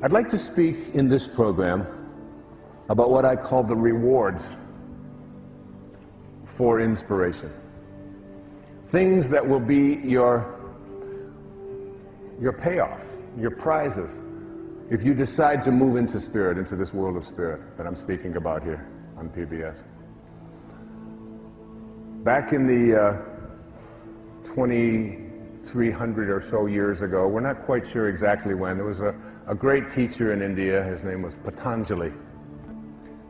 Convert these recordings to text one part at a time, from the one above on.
I'd like to speak in this program about what I call the rewards for inspiration. Things that will be your payoffs, your prizes, if you decide to move into spirit, into this world of spirit that I'm speaking about here on PBS. Back in the 2,300 or so years ago, we're not quite sure exactly when, there was a great teacher in India. His name was Patanjali.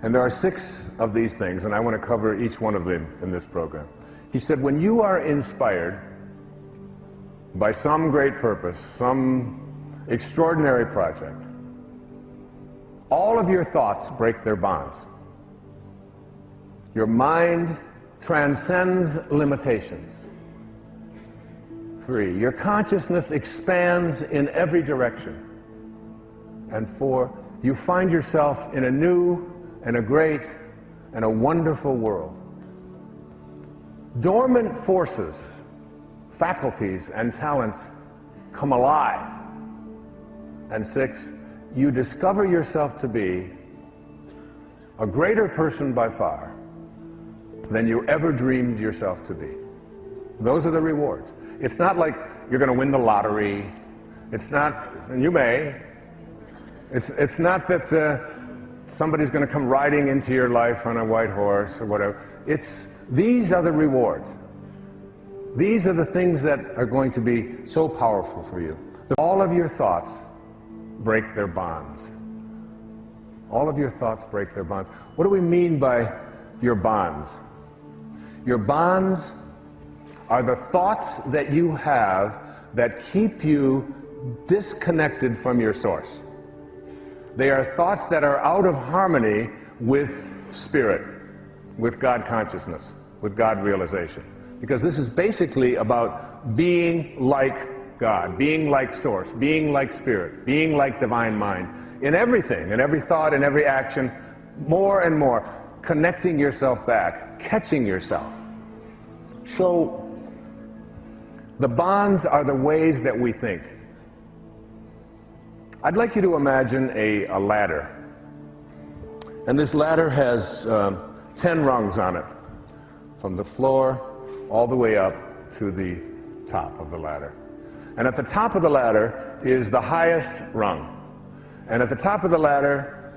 And there are 6 of these things, and I want to cover each one of them in this program. He said, when you are inspired by some great purpose, some extraordinary project, all of your thoughts break their bonds. Your mind transcends limitations. 3, your consciousness expands in every direction. And 4, you find yourself in a new and a great and a wonderful world. Dormant forces, faculties, and talents come alive. And 6, you discover yourself to be a greater person by far than you ever dreamed yourself to be. Those are the rewards. It's not like you're going to win the lottery. It's not, and you may. It's not that somebody's going to come riding into your life on a white horse or whatever. These are the rewards. These are the things that are going to be so powerful for you. All of your thoughts break their bonds. All of your thoughts break their bonds. What do we mean by your bonds? Your bonds are the thoughts that you have that keep you disconnected from your source. They are thoughts that are out of harmony with spirit, with God consciousness, with God realization. Because this is basically about being like God, being like source, being like spirit, being like divine mind. In everything, in every thought, in every action, more and more, connecting yourself back, catching yourself. So, the bonds are the ways that we think. I'd like you to imagine a ladder. And this ladder has 10 rungs on it, from the floor all the way up to the top of the ladder. And at the top of the ladder is the highest rung. And at the top of the ladder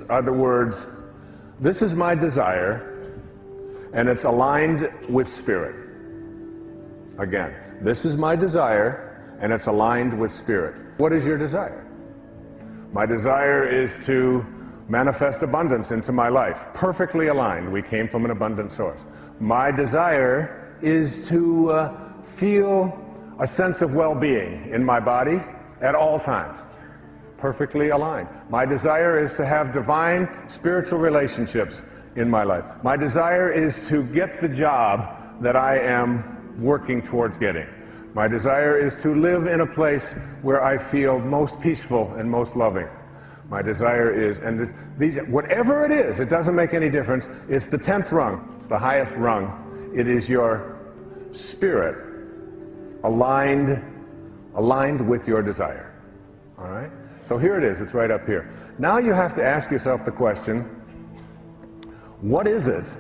are the words, "This is my desire," and it's aligned with spirit. Again, this is my desire, and it's aligned with spirit. What is your desire? My desire is to manifest abundance into my life. Perfectly aligned. We came from an abundant source. My desire is to feel a sense of well-being in my body at all times. Perfectly aligned. My desire is to have divine spiritual relationships in my life. My desire is to get the job that I am working towards getting. My desire is to live in a place where I feel most peaceful and most loving. My desire is, and these, whatever it is, it doesn't make any difference. It's the 10th rung. It's the highest rung. It is your spirit aligned with your desire. All right? So here it is. It's right up here. Now you have to ask yourself the question, what is it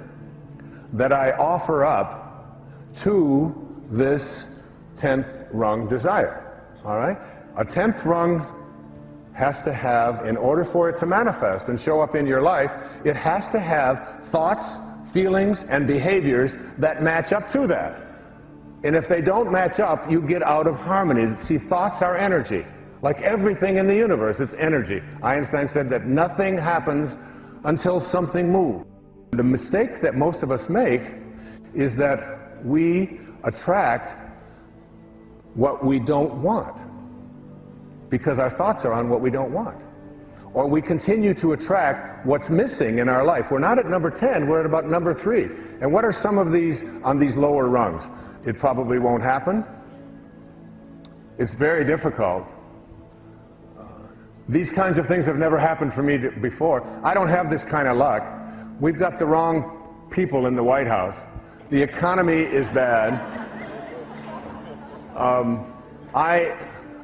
that I offer up to this 10th rung desire? All right? A 10th rung has to have, in order for it to manifest and show up in your life, it has to have thoughts, feelings, and behaviors that match up to that. And if they don't match up, you get out of harmony. See, thoughts are energy. Like everything in the universe, it's energy. Einstein said that nothing happens until something moves. The mistake that most of us make is that we attract what we don't want, because our thoughts are on what we don't want. Or we continue to attract what's missing in our life. We're not at number 10, we're at about number 3. And what are some of these on these lower rungs? It probably won't happen. It's very difficult. These kinds of things have never happened for me before. I don't have this kind of luck. We've got the wrong people in the White House. The economy is bad.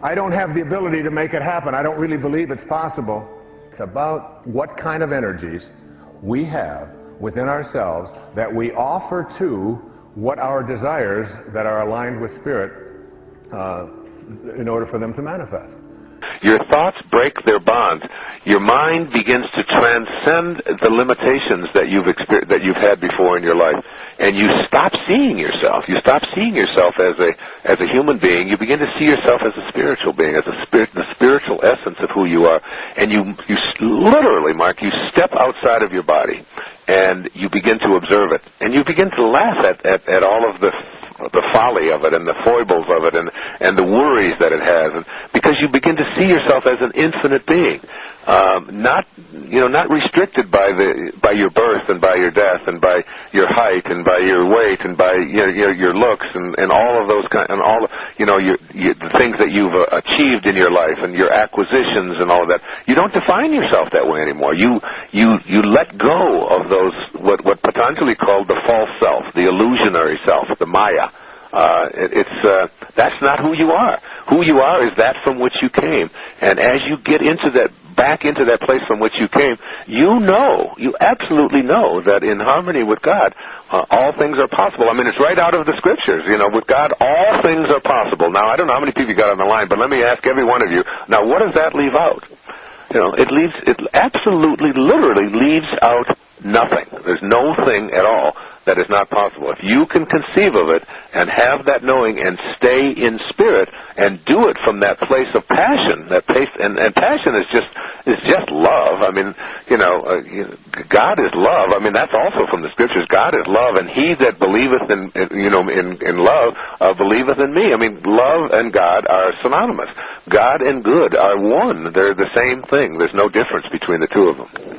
I don't have the ability to make it happen. I don't really believe it's possible. It's about what kind of energies we have within ourselves that we offer to what our desires that are aligned with Spirit in order for them to manifest. Your thoughts break their bonds. Your mind begins to transcend the limitations that you've had before in your life, and you stop seeing yourself. You stop seeing yourself as a human being. You begin to see yourself as a spiritual being, as the spiritual essence of who you are. And you literally, Mark, you step outside of your body, and you begin to observe it, and you begin to laugh at all of the folly of it and the foibles of it and the worries that it has, and because you begin to see yourself as an infinite being, not restricted by your birth and by your death and by your height and by your weight and by your looks and all of those and all the things that you've achieved in your life and your acquisitions and all of that. You don't define yourself that way anymore. You let go of those what Patanjali called the false self, the illusionary self, the Maya. That's not who you are. Who you are is that from which you came. And as you get back into that place from which you came, you absolutely know that in harmony with God, all things are possible. I mean, it's right out of the scriptures. With God, all things are possible. Now, I don't know how many people you got on the line, but let me ask every one of you. Now, what does that leave out? It absolutely, literally leaves out nothing. There's no thing at all that is not possible. If you can conceive of it and have that knowing and stay in spirit and do it from that place of passion, and passion is just love. I mean, God is love. I mean, that's also from the scriptures. God is love, and he that believeth in love believeth in me. I mean, love and God are synonymous. God and good are one. They're the same thing. There's no difference between the two of them.